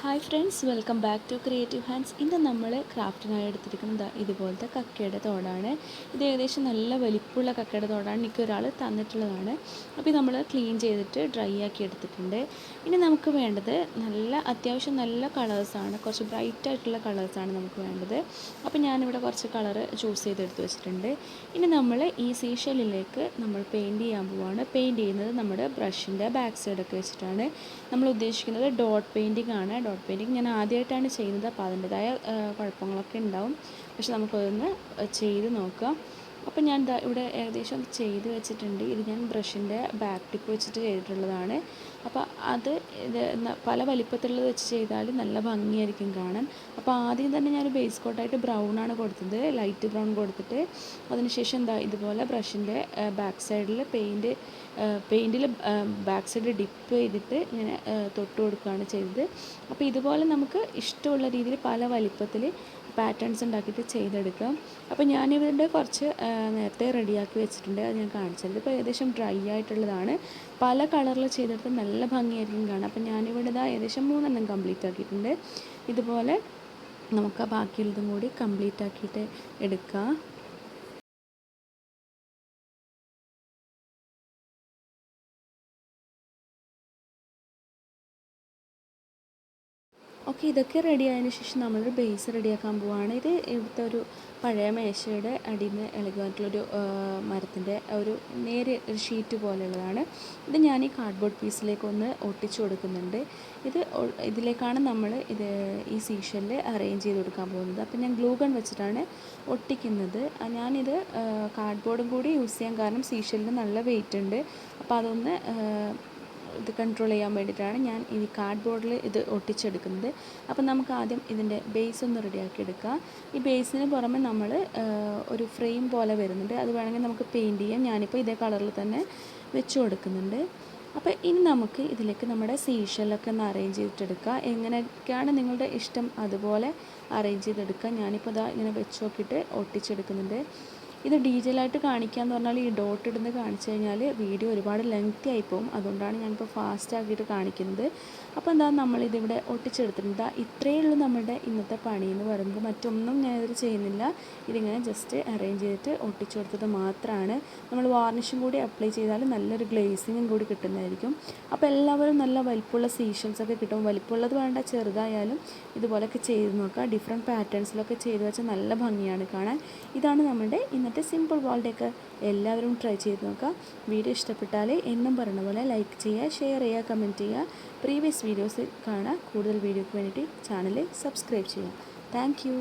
Hi friends, welcome back to creative hands. ഇന്ന് നമ്മൾ ക്രാഫ്റ്റിനായി എടുത്തിരിക്കുന്നത് ഇതുപോലത്തെ കക്കയുടെ തോടാണ്. ഇത് ഏകദേശം നല്ല വലിപ്പമുള്ള കക്കയുടെ തോടാണ്. എനിക്ക് ഒരാൾ തന്നിട്ടുള്ളതാണ്. അപ്പോൾ ഇത് നമ്മൾ ക്ലീൻ ചെയ്തിട്ട് ഡ്രൈ ആക്കി എടുത്തിട്ടുണ്ട്. ഇനി നമുക്ക് വേണ്ടത് അത്യാവശ്യം നല്ല കളേഴ്സാണ്, കുറച്ച് ബ്രൈറ്റ് ആയിട്ടുള്ള കളേഴ്സാണ് നമുക്ക് വേണ്ടത്. അപ്പോൾ ഞാനിവിടെ കുറച്ച് കളറ് ചൂസ് ചെയ്തെടുത്ത് വെച്ചിട്ടുണ്ട്. ഇനി നമ്മൾ ഈ സീഷെല്ലിലേക്ക് നമ്മൾ പെയിൻറ്റ് ചെയ്യാൻ പോവുകയാണ്. പെയിൻറ്റ് ചെയ്യുന്നത് നമ്മുടെ ബ്രഷിൻ്റെ ബാക്ക് സൈഡൊക്കെ വെച്ചിട്ടാണ്. നമ്മൾ ഉദ്ദേശിക്കുന്നത് ഡോട്ട് പെയിൻറ്റിംഗ് ആണ്. ഡോട്ട് പെയിൻറ്റിങ് ഞാൻ ആദ്യമായിട്ടാണ് ചെയ്യുന്നത്, അപ്പോൾ അതിൻ്റെതായ കുഴപ്പങ്ങളൊക്കെ ഉണ്ടാവും. പക്ഷെ നമുക്കതൊന്ന് ചെയ്ത് നോക്കാം. അപ്പോൾ ഞാൻ ഇവിടെ ഏകദേശം ചെയ്ത് വെച്ചിട്ടുണ്ട്. ഇത് ഞാൻ ബ്രഷിൻ്റെ ബാക്ക് ടിപ്പ് വെച്ചിട്ട് ചെയ്തിട്ടുള്ളതാണ്. അപ്പോൾ അത് പല വലിപ്പത്തിലുള്ളത് വെച്ച് ചെയ്താൽ നല്ല ഭംഗിയായിരിക്കും കാണാൻ. അപ്പോൾ ആദ്യം തന്നെ ഞാൻ ബേസ് കോട്ടായിട്ട് ബ്രൗണാണ് കൊടുത്തത്, ലൈറ്റ് ബ്രൗൺ കൊടുത്തിട്ട് അതിനുശേഷം ഇതുപോലെ ബ്രഷിൻ്റെ ബാക്ക് സൈഡിൽ പെയിൻറ്റിൽ ബാക്ക് സൈഡ് ഡിപ്പ് ചെയ്തിട്ട് ഇങ്ങനെ തൊട്ട് കൊടുക്കുകയാണ് ചെയ്തത്. അപ്പോൾ ഇതുപോലെ നമുക്ക് ഇഷ്ടമുള്ള രീതിയിൽ പല വലിപ്പത്തിൽ പാറ്റേൺസ് ഉണ്ടാക്കിയിട്ട് ചെയ്തെടുക്കാം. അപ്പോൾ ഞാനിവിടെ കുറച്ച് നേരത്തെ റെഡിയാക്കി വെച്ചിട്ടുണ്ട്, അത് ഞാൻ കാണിച്ചത്. ഇപ്പോൾ ഏകദേശം ഡ്രൈ ആയിട്ടുള്ളതാണ്. പല കളറിൽ ചെയ്തെടുത്ത് നല്ല ഭംഗിയായിരിക്കും കാണാം. അപ്പോൾ ഞാനിവിടെ ഏകദേശം 3 കംപ്ലീറ്റ് ആക്കിയിട്ടുണ്ട്. ഇതുപോലെ നമുക്ക് ബാക്കിയുള്ളതും കൂടി കംപ്ലീറ്റ് ആക്കിയിട്ട് എടുക്കാം. ഓക്കെ, ഇതൊക്കെ റെഡി ആയതിനു ശേഷം നമ്മളൊരു ബേസ് റെഡിയാക്കാൻ പോവുകയാണ്. ഇത് ഇവിടുത്തെ ഒരു പഴയ മേശയുടെ അടിയിൽ നിന്ന് ഇളകി വന്നിട്ടുള്ളൊരു മരത്തിൻ്റെ ഒരു നേരെ ഒരു ഷീറ്റ് പോലെയുള്ളതാണ്. ഇത് ഞാൻ ഈ കാർഡ്ബോർഡ് പീസിലേക്ക് ഒന്ന് ഒട്ടിച്ചു കൊടുക്കുന്നുണ്ട്. ഇതിലേക്കാണ് നമ്മൾ ഈ സീഷെല്ല് അറേഞ്ച് ചെയ്ത് കൊടുക്കാൻ പോകുന്നത്. അപ്പോൾ ഞാൻ ഗ്ലൂ ഗൺ വെച്ചിട്ടാണ് ഒട്ടിക്കുന്നത്. ഞാനിത് കാർഡ്ബോർഡും കൂടി യൂസ് ചെയ്യാൻ കാരണം സീഷെല്ലിന് നല്ല വെയിറ്റ് ഉണ്ട്. അപ്പോൾ അതൊന്ന് ഇത് കൺട്രോൾ ചെയ്യാൻ വേണ്ടിയിട്ടാണ് ഞാൻ ഈ കാർഡ്ബോർഡിൽ ഇത് ഒട്ടിച്ചെടുക്കുന്നത്. അപ്പോൾ നമുക്ക് ആദ്യം ഇതിൻ്റെ ബേസ് ഒന്ന് റെഡിയാക്കി എടുക്കാം. ഈ ബേസിന് പുറമെ നമ്മൾ ഒരു ഫ്രെയിം പോലെ വരുന്നുണ്ട്, അത് വേണമെങ്കിൽ നമുക്ക് പെയിൻറ്റ് ചെയ്യാം. ഞാനിപ്പോൾ ഇതേ കളറിൽ തന്നെ വെച്ച് കൊടുക്കുന്നുണ്ട്. അപ്പോൾ ഇനി നമുക്ക് ഇതിലേക്ക് നമ്മുടെ സീഷെല്ലൊക്കെ ഒന്ന് അറേഞ്ച് ചെയ്തിട്ടെടുക്കുക. എങ്ങനെയൊക്കെയാണ് നിങ്ങളുടെ ഇഷ്ടം അതുപോലെ അറേഞ്ച് ചെയ്തെടുക്കുക. ഞാനിപ്പോൾ ഇങ്ങനെ വെച്ച് നോക്കിയിട്ട് ഒട്ടിച്ചെടുക്കുന്നുണ്ട്. ഇത് ഡീറ്റെയിലായിട്ട് കാണിക്കുക എന്ന് പറഞ്ഞാൽ ഈ ഡോട്ട് ഇടുന്ന് കാണിച്ചു കഴിഞ്ഞാൽ വീഡിയോ ഒരുപാട് ലെങ്തി ആയിപ്പോവും. അതുകൊണ്ടാണ് ഞാനിപ്പോൾ ഫാസ്റ്റ് ആക്കിയിട്ട് കാണിക്കുന്നത്. അപ്പോൾ നമ്മളിതിവിടെ ഒട്ടിച്ചെടുത്തിട്ടുണ്ട്. ഇത്രയേ ഉള്ളൂ നമ്മുടെ ഇന്നത്തെ പണി എന്ന് പറയുന്നത്. മറ്റൊന്നും ഞാനിതിൽ ചെയ്യുന്നില്ല. ഇതിങ്ങനെ ജസ്റ്റ് അറേഞ്ച് ചെയ്തിട്ട് ഒട്ടിച്ചു കൊടുത്തത് മാത്രമാണ്. നമ്മൾ വാർണിഷും കൂടി അപ്ലൈ ചെയ്താൽ നല്ലൊരു ഗ്ലേസിങ്ങും കൂടി കിട്ടുന്നതായിരിക്കും. അപ്പോൾ എല്ലാവരും നല്ല വലിപ്പമുള്ള സീഷെൽസൊക്കെ കിട്ടും. വലിപ്പമുള്ളത് വേണ്ട, ചെറുതായാലും ഇതുപോലെയൊക്കെ ചെയ്ത് നോക്കുക. ഡിഫറെൻറ്റ് പാറ്റേൺസിലൊക്കെ ചെയ്ത് വെച്ചാൽ നല്ല ഭംഗിയാണ് കാണാൻ. ഇതാണ് നമ്മുടെ ഇന്നത്തെ സിമ്പിൾ വാൾ ഡെക്കർ. എല്ലാവരും ട്രൈ ചെയ്ത് നോക്കുക. വീഡിയോ ഇഷ്ടപ്പെട്ടാൽ എന്നും പറയുന്ന പോലെ ലൈക്ക് ചെയ്യുക, ഷെയർ ചെയ്യുക, കമൻറ്റ് ചെയ്യുക. പ്രീവിയസ് വീഡിയോസ് കാണുക. കൂടുതൽ വീഡിയോയ്ക്ക് വേണ്ടിയിട്ട് ചാനൽ സബ്സ്ക്രൈബ് ചെയ്യുക. Thank you.